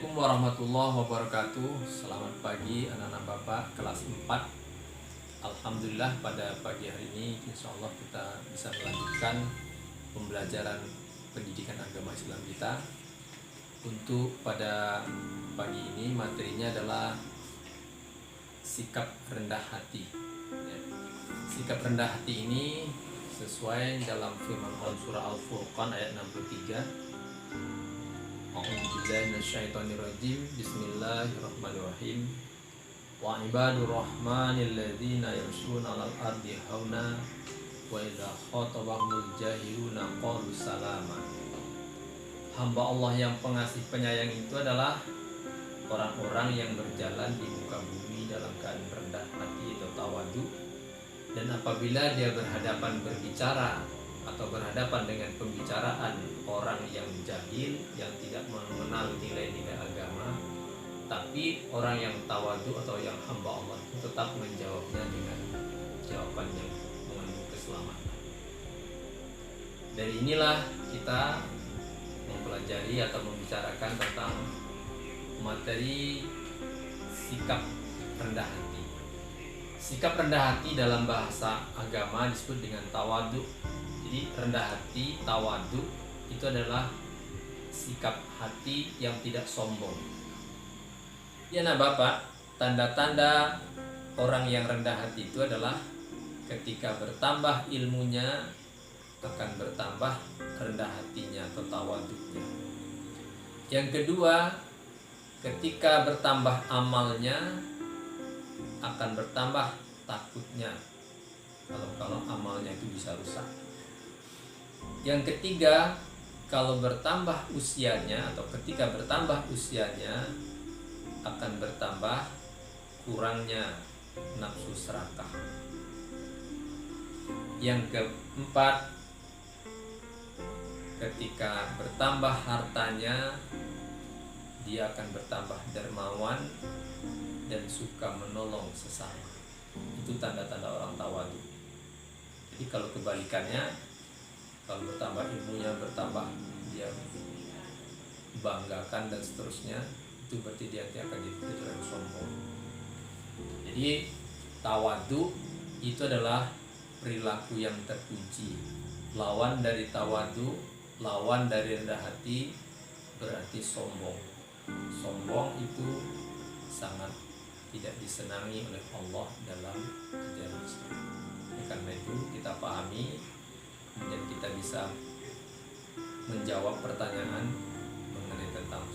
Assalamualaikum warahmatullahi wabarakatuh. Selamat pagi anak-anak Bapak kelas 4. Alhamdulillah pada pagi hari ini insya Allah kita bisa melanjutkan pembelajaran pendidikan agama Islam kita. Untuk pada pagi ini materinya adalah sikap rendah hati. Sikap rendah hati ini sesuai dalam firman Allah surah Al-Furqan ayat 63. A'udzubillahiminasyaitonirrajim. Bismillahirrahmanirrahim. Wa ibadur rahmanil ladzina yamshuna 'alal ardi hauna wa idza khatabahumul jahiluna qalu salama. Hamba Allah yang pengasih penyayang itu adalah orang-orang yang berjalan di muka bumi dalam keadaan rendah hati atau tawadu, dan apabila dia berhadapan berbicara atau berhadapan dengan pembicaraan orang yang jahil, yang tidak mengenal nilai-nilai agama, tapi orang yang tawadu atau yang hamba Allah tetap menjawabnya dengan jawaban yang mengandung keselamatan. Dari inilah kita mempelajari atau membicarakan tentang materi sikap rendah hati. Sikap rendah hati dalam bahasa agama disebut dengan tawadu. Jadi rendah hati, tawadu itu adalah sikap hati yang tidak sombong. Ya nah Bapak, tanda-tanda orang yang rendah hati itu adalah ketika bertambah ilmunya akan bertambah rendah hatinya atau tawadunya. Yang kedua, ketika bertambah amalnya akan bertambah takutnya kalau amalnya itu bisa rusak. Yang ketiga, kalau bertambah usianya atau ketika bertambah usianya akan bertambah kurangnya nafsu serakah. Yang keempat, ketika bertambah hartanya dia akan bertambah dermawan dan suka menolong sesama. Itu tanda-tanda orang tawadu. Jadi kalau kebalikannya, kalau bertambah ilmunya, bertambah dia banggakan dan seterusnya, itu berarti dia akan jadi orang sombong. Jadi tawadu itu adalah perilaku yang terpuji. Lawan dari tawadu, lawan dari rendah hati berarti sombong. Sombong itu sangat tidak disenangi oleh Allah dalam ajaran Islam. Karena itu kita pahami dan kita bisa menjawab pertanyaan mengenai tentang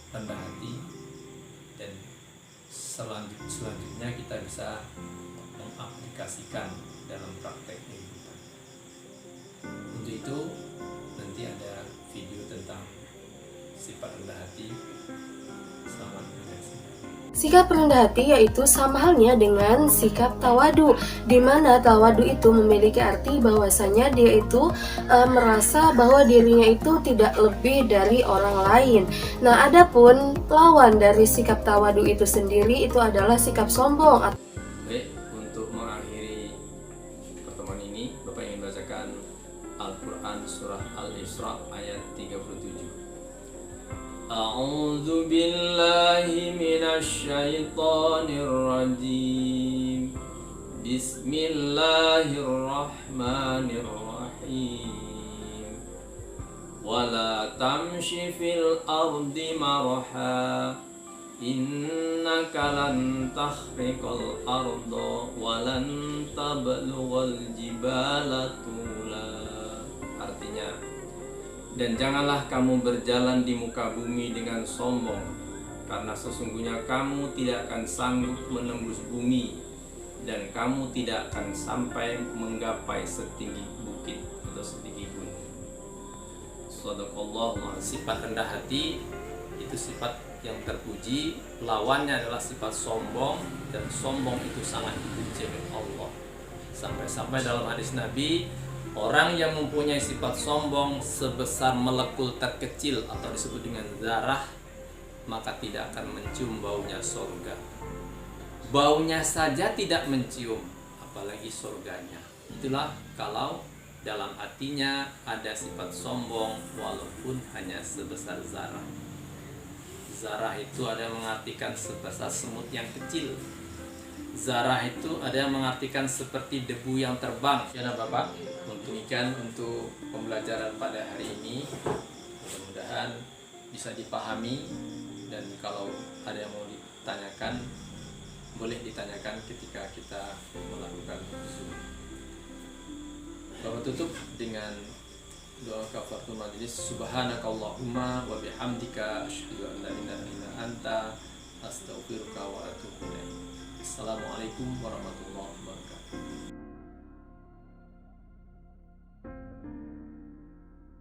rendah hati, dan selanjutnya kita bisa mengaplikasikan dalam praktek kehidupan. Untuk itu nanti ada video tentang sifat rendah hati. Selamat menyaksikan. Sikap rendah hati yaitu sama halnya dengan sikap tawadu, di mana tawadu itu memiliki arti bahwasanya dia itu merasa bahwa dirinya itu tidak lebih dari orang lain. Nah, adapun lawan dari sikap tawadu itu sendiri itu adalah sikap sombong. Baik, untuk mengakhiri pertemuan ini, Bapak ingin bacakan Al-Quran surah Al-Isra ayat 37. A'udzu billahi minasyaitonir rajim. Bismillahirrahmanirrahim. Wala tamshi fil ardi marha. Innaka lan takhriqal arda walan tablughal jibala tula. Artinya, dan janganlah kamu berjalan di muka bumi dengan sombong, karena sesungguhnya kamu tidak akan sanggup menembus bumi, dan kamu tidak akan sampai menggapai setinggi bukit atau setinggi gunung. Shadaqallah. Sifat rendah hati itu sifat yang terpuji, lawannya adalah sifat sombong, dan sombong itu sangat dipuji oleh Allah. Sampai-sampai dalam hadis Nabi, orang yang mempunyai sifat sombong sebesar molekul terkecil atau disebut dengan zarah, maka tidak akan mencium baunya surga. Baunya saja tidak mencium, apalagi surganya. Itulah kalau dalam hatinya ada sifat sombong walaupun hanya sebesar zarah. Zarah itu ada yang mengartikan sebesar semut yang kecil. Zarah itu ada yang mengartikan seperti debu yang terbang. Ya Bapak, untuk pembelajaran pada hari ini mudah-mudahan bisa dipahami, dan kalau ada yang mau ditanyakan boleh ditanyakan ketika kita melakukan Zoom. Bapak tutup dengan doa kafaratul majlis. Subhanakallahumma wa bihamdika asyhadu an la ilaha illa anta astaghfiruka wa atubu ilaik. Assalamualaikum warahmatullahi wabarakatuh.